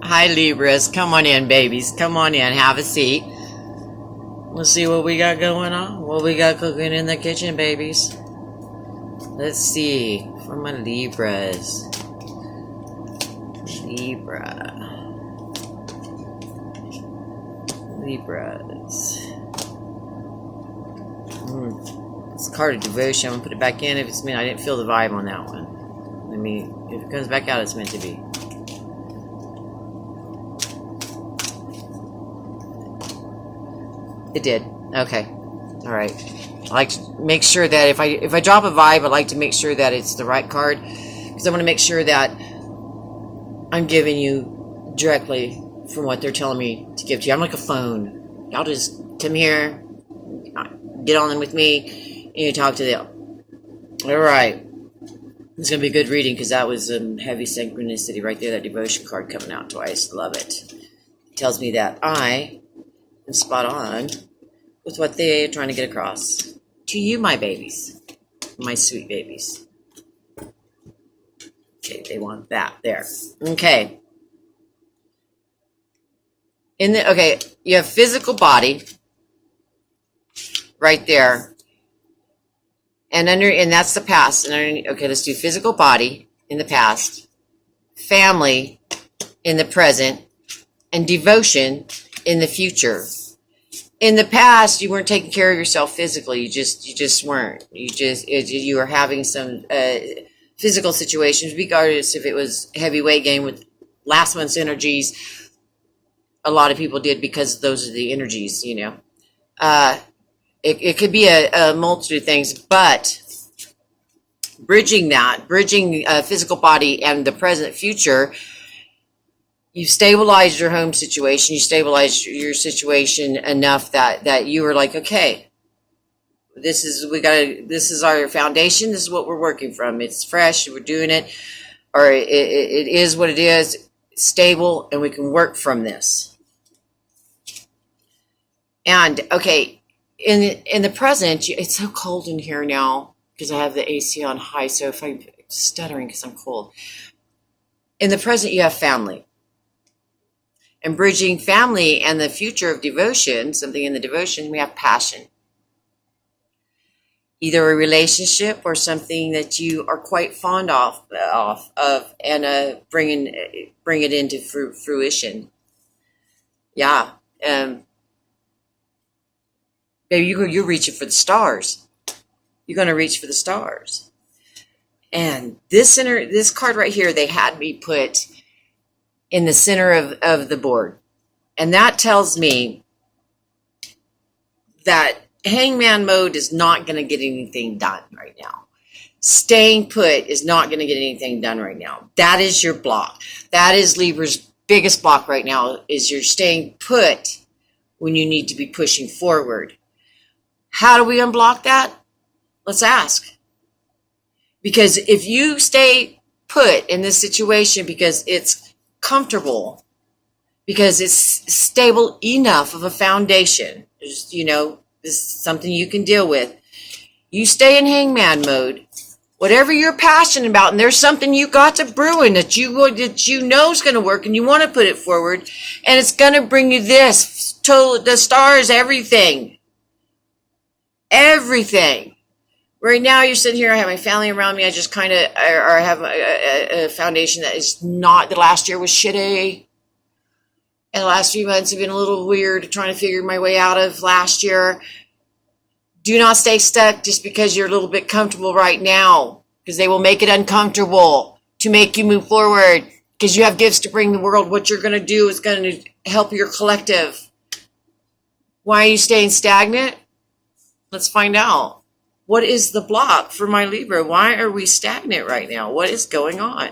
Hi, Libras. Come on in, babies. Come on in. Have a seat. Let's see what we got going on. What we got cooking in the kitchen, babies. Let's see. For my Libras. Libras. It's a card of devotion. I'm going to put it back in if it's meant. I didn't feel the vibe on that one. If it comes back out, it's meant to be. It did. Okay. All right. I like to make sure that if I drop a vibe, I like to make sure that it's the right card, because I want to make sure that I'm giving you directly from what they're telling me to give to you. I'm like a phone. Y'all just come here, get on with me, and you talk to them. All right. It's going to be a good reading because that was heavy synchronicity right there. That devotion card coming out twice. Love it. It tells me that I am spot on with what they're trying to get across to you, my babies, my sweet babies. Okay, they want that there. Okay. You have physical body right there. And that's the past. Okay, let's do physical body in the past, family in the present, and devotion in the future. In the past, you weren't taking care of yourself physically. You just weren't. You were having some physical situations, regardless if it was heavy weight gain with last month's energies. A lot of people did because those are the energies, you know. It could be a multitude of things, but bridging physical body and the present future, you've stabilized your home situation. You stabilized your situation enough that you were like, okay, this is our foundation. This is what we're working from. It's fresh. We're doing it, or it is what it is. It's stable, and we can work from this. And okay, in the present, it's so cold in here now because I have the AC on high. So if I'm stuttering because I'm cold, in the present you have family. And bridging family and the future of devotion, something in the devotion, we have passion. Either a relationship or something that you are quite fond of and bring it into fruition. Yeah. Baby, you're reaching for the stars. You're going to reach for the stars. And this card right here, they had me put in the center of the board. And that tells me that hangman mode is not going to get anything done right now. Staying put is not going to get anything done right now. That is your block. That is Libra's biggest block right now, is you're staying put when you need to be pushing forward. How do we unblock that? Let's ask. Because if you stay put in this situation because it's comfortable, because it's stable enough of a foundation, this is something you can deal with. You stay in hangman mode, whatever you're passionate about, and there's something you got to brewing that you know is going to work, and you want to put it forward, and it's going to bring you this, the stars, everything. Right now, you're sitting here. I have my family around me. I just kind of, or have a foundation that is not. The last year was shitty, and the last few months have been a little weird. Trying to figure my way out of last year. Do not stay stuck just because you're a little bit comfortable right now, because they will make it uncomfortable to make you move forward. Because you have gifts to bring the world. What you're going to do is going to help your collective. Why are you staying stagnant? Let's find out. What is the block for my Libra? Why are we stagnant right now? What is going on?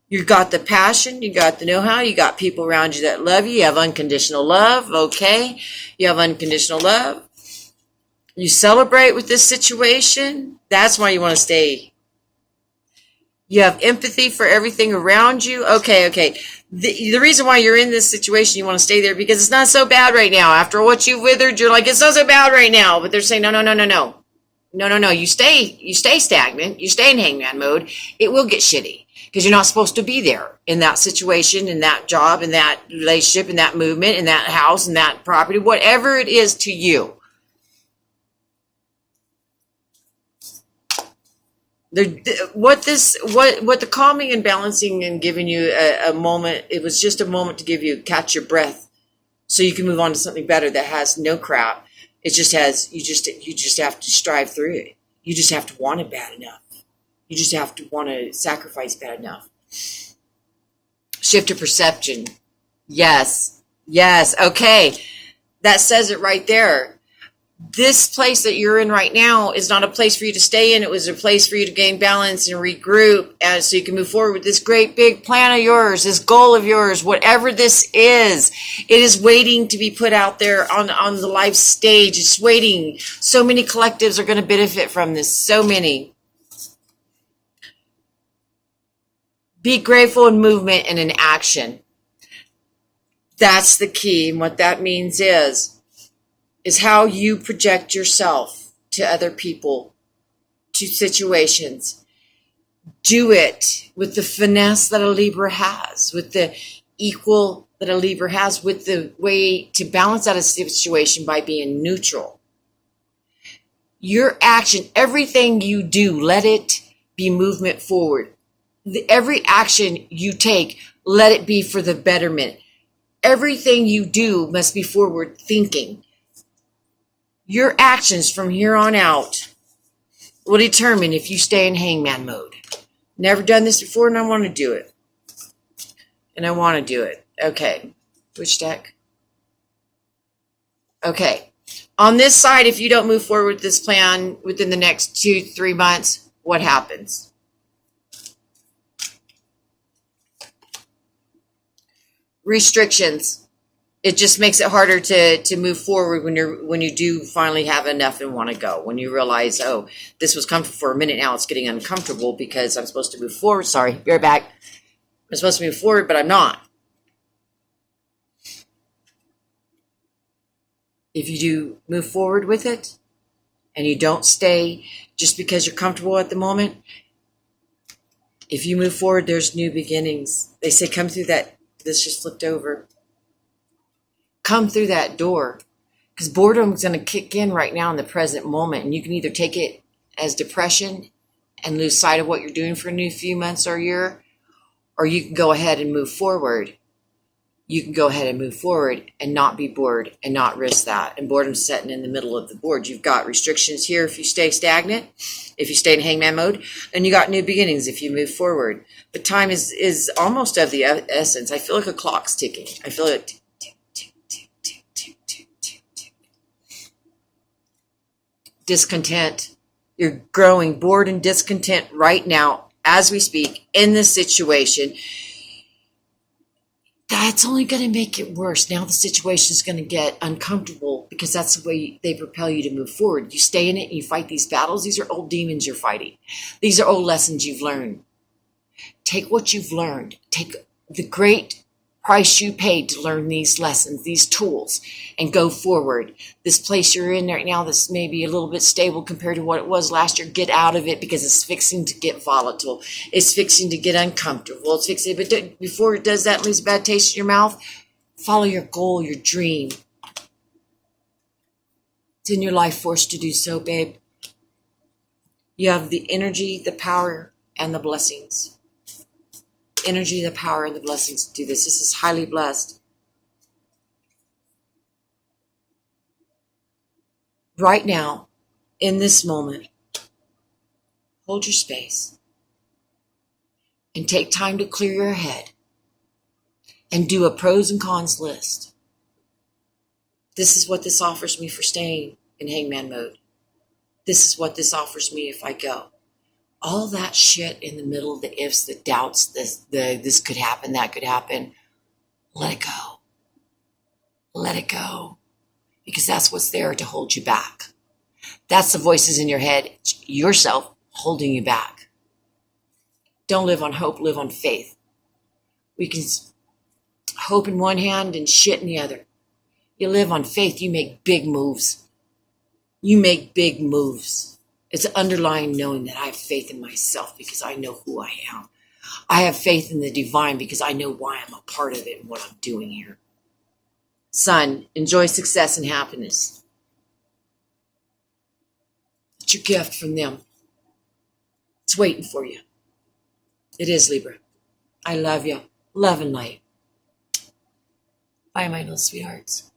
You got the passion. You got the know-how. You got people around you that love you. You have unconditional love. Okay. You have unconditional love. You celebrate with this situation. That's why you want to stay. You have empathy for everything around you. Okay. The reason why you're in this situation, you want to stay there because it's not so bad right now. After what you've withered, you're like, it's not so bad right now. But they're saying, no. You stay stagnant. You stay in hangman mode. It will get shitty. because you're not supposed to be there in that situation, in that job, in that relationship, in that movement, in that house, in that property, whatever it is to you. What the calming and balancing and giving you a moment, it was just a moment to give you, catch your breath so you can move on to something better that has no crap. It just has, you just have to strive through it. You just have to want it bad enough. You just have to want to sacrifice bad enough. Shift your perception. Yes. Okay. That says it right there. This place that you're in right now is not a place for you to stay in. It was a place for you to gain balance and regroup, and so you can move forward with this great big plan of yours, this goal of yours, whatever this is. It is waiting to be put out there on the live stage. It's waiting. So many collectives are going to benefit from this. So many. Be grateful in movement and in action. That's the key. And what that means is how you project yourself to other people, to situations. Do it with the finesse that a Libra has, with the equal that a Libra has, with the way to balance out a situation by being neutral. Your action, everything you do, let it be movement forward. Every action you take, let it be for the betterment. Everything you do must be forward thinking. Your actions from here on out will determine if you stay in hangman mode. Never done this before, and I want to do it. Okay. Which deck? Okay. On this side, if you don't move forward with this plan within the next 2-3 months, what happens? Restrictions. It just makes it harder to move forward when you do finally have enough and want to go. When you realize, oh, this was comfortable for a minute, now it's getting uncomfortable because I'm supposed to move forward. Sorry, be right back. I'm supposed to move forward, but I'm not. If you do move forward with it and you don't stay just because you're comfortable at the moment, if you move forward, there's new beginnings. They say come through that. This just flipped over. Come through that door, because boredom is going to kick in right now in the present moment, and you can either take it as depression and lose sight of what you're doing for a new few months or year, or you can go ahead and move forward. You can go ahead and move forward and not be bored and not risk that. And boredom's sitting in the middle of the board. You've got restrictions here if you stay stagnant, if you stay in hangman mode, and you got new beginnings if you move forward. But time is almost of the essence. I feel like a clock's ticking. I feel it. Discontent. You're growing bored and discontent right now as we speak in this situation. That's only going to make it worse. Now the situation is going to get uncomfortable because that's the way they propel you to move forward. You stay in it and you fight these battles. These are old demons you're fighting. These are old lessons you've learned. Take what you've learned. Take the great price you paid to learn these lessons, these tools, and go forward. This place you're in right now that's maybe a little bit stable compared to what it was last year, get out of it because it's fixing to get volatile. It's fixing to get uncomfortable. It's fixing, but before it does that and leaves a bad taste in your mouth, follow your goal, your dream. It's in your life force to do so, babe. You have the energy, the power, and the blessings. Energy, the power, and the blessings to do this. This is highly blessed. Right now, in this moment, hold your space and take time to clear your head and do a pros and cons list. This is what this offers me for staying in hangman mode. This is what this offers me if I go. All that shit in the middle, the ifs, the doubts, this could happen, that could happen. Let it go. Let it go. Because that's what's there to hold you back. That's the voices in your head, yourself, holding you back. Don't live on hope, live on faith. We can hope in one hand and shit in the other. You live on faith, you make big moves. You make big moves. It's an underlying knowing that I have faith in myself because I know who I am. I have faith in the divine because I know why I'm a part of it and what I'm doing here. Sun, enjoy success and happiness. It's your gift from them. It's waiting for you. It is, Libra. I love you. Love and light. Bye, my little sweethearts.